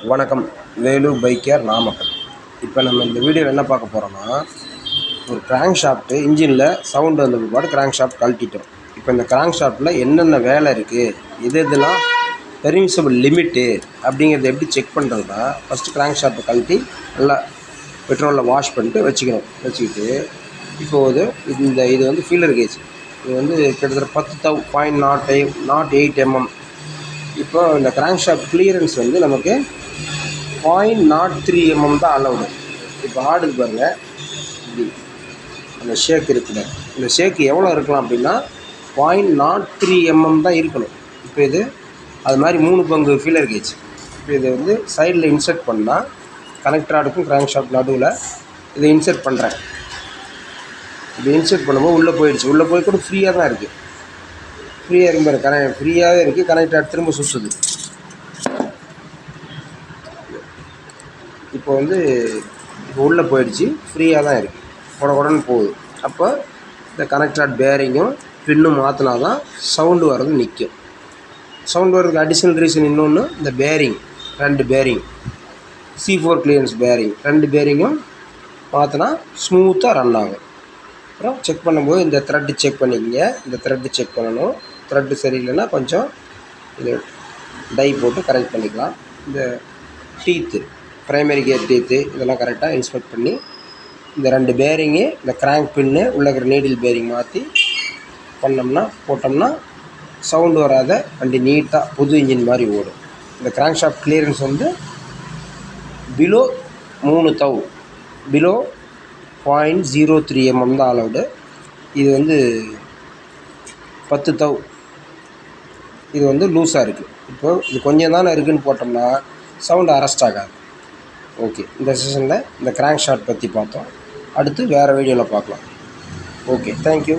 வணக்கம். Velu bike care Namakkal. இப்போ நம்ம இந்த வீடியோவில் என்ன பார்க்க போகிறோம்னா, ஒரு கிராங்க் ஷாஃப்ட்டு இன்ஜினில் சவுண்டு வந்த பிற்பாடு கிராங்க் ஷாஃப்ட் கழட்டிட்டோம். இப்போ இந்த கிராங்க் ஷாஃப்ட்டில் என்னென்ன வேலை இருக்குது, இதெல்லாம் பெர்மிசிபிள் லிமிட்டு அப்படிங்கிறத எப்படி செக் பண்ணுறதுனா, ஃபஸ்ட்டு கிராங்க் ஷாஃப்ட்டை கழட்டி நல்லா பெட்ரோலில் வாஷ் பண்ணிட்டு வச்சுக்கிட்டு இப்போது இது வந்து ஃபீலர் கேஜ். இது வந்து கிட்டத்தட்ட 10,000.08 mm. இப்போ இந்த கிராங்க் ஷாஃப்ட் கிளியரன்ஸ் வந்து நமக்கு 0.03 mm தான் அலவுடு. இப்போ ஆடுக்கு பாருங்கள், இப்படி அந்த ஷேக் இருக்குல்ல, இந்த ஷேக்கு எவ்வளோ இருக்கலாம் அப்படின்னா 0.03 mm தான் இருக்கணும். இப்போ இது அது மாதிரி 3 பங்கு ஃபீலர் கேஜ். இப்போ இதை வந்து சைடில் இன்சர்ட் பண்ணால் கனெக்டர் ஆடுக்கும் கிராங்க் ஷாஃப்ட் நடுவில் இதை இன்சர்ட் பண்ணுறேன். இப்படி இன்சர்ட் பண்ணும்போது உள்ளே போயிடுச்சு. உள்ளே போய் கூட ஃப்ரீயாக தான் இருக்குது. ஃப்ரீயாக இருக்கும், ஃப்ரீயாகவே இருக்குது. கனெக்டர் திரும்ப சுற்றுது. இப்போ வந்து இப்போ உள்ளே போயிடுச்சு, ஃப்ரீயாக தான் இருக்குது, உடனே போகுது. அப்போ இந்த கனெக்டர் பேரிங்கும் பின்னும் மாற்றினா தான் சவுண்டு வர்றது நிற்கும். சவுண்டு வர்றதுக்கு அடிஷ்னல் ரீசன் இன்னொன்று, இந்த bearing 2 bearing C4 clearance bearing 2 பேரிங்கும் மாற்றினா ஸ்மூத்தாக ரன் ஆகும். அப்புறம் செக் பண்ணும்போது இந்த த்ரெட்டு செக் பண்ணிக்கங்க. இந்த த்ரெட்டு செக் பண்ணணும். த்ரெட்டு சரியில்லைன்னா கொஞ்சம் இது டை போட்டு கரெக்ட் பண்ணிக்கலாம். இந்த டீத்து, ப்ரைமரி கேர் டீத்து இதெல்லாம் கரெக்டாக இன்ஸ்பெக்ட் பண்ணி இந்த 2 பேரிங்கு, இந்த கிராங்க் பின்னு உள்ள இருக்கிற நீடில் பேரிங் மாற்றி போட்டோம்னா சவுண்டு வராத வண்டி நீட்டாக புது இன்ஜின் மாதிரி ஓடும். இந்த கிராங்க் ஷாஃப்ட் கிளியரன்ஸ் வந்து பிலோ 3,000, பிலோ 0.03 mm தான் அலவுடு. இது வந்து 10,000, இது வந்து லூஸாக இருக்குது. இப்போது இது கொஞ்சம் தானே இருக்குதுன்னு போட்டோம்னா சவுண்டு அரெஸ்ட் ஆகாது. ஓகே, இந்த செஷனில் இந்த கிராங்க் ஷாஃப்ட் பற்றி பார்த்தோம். அடுத்து வேறு வீடியோவில் பார்க்கலாம். Okay, thank you.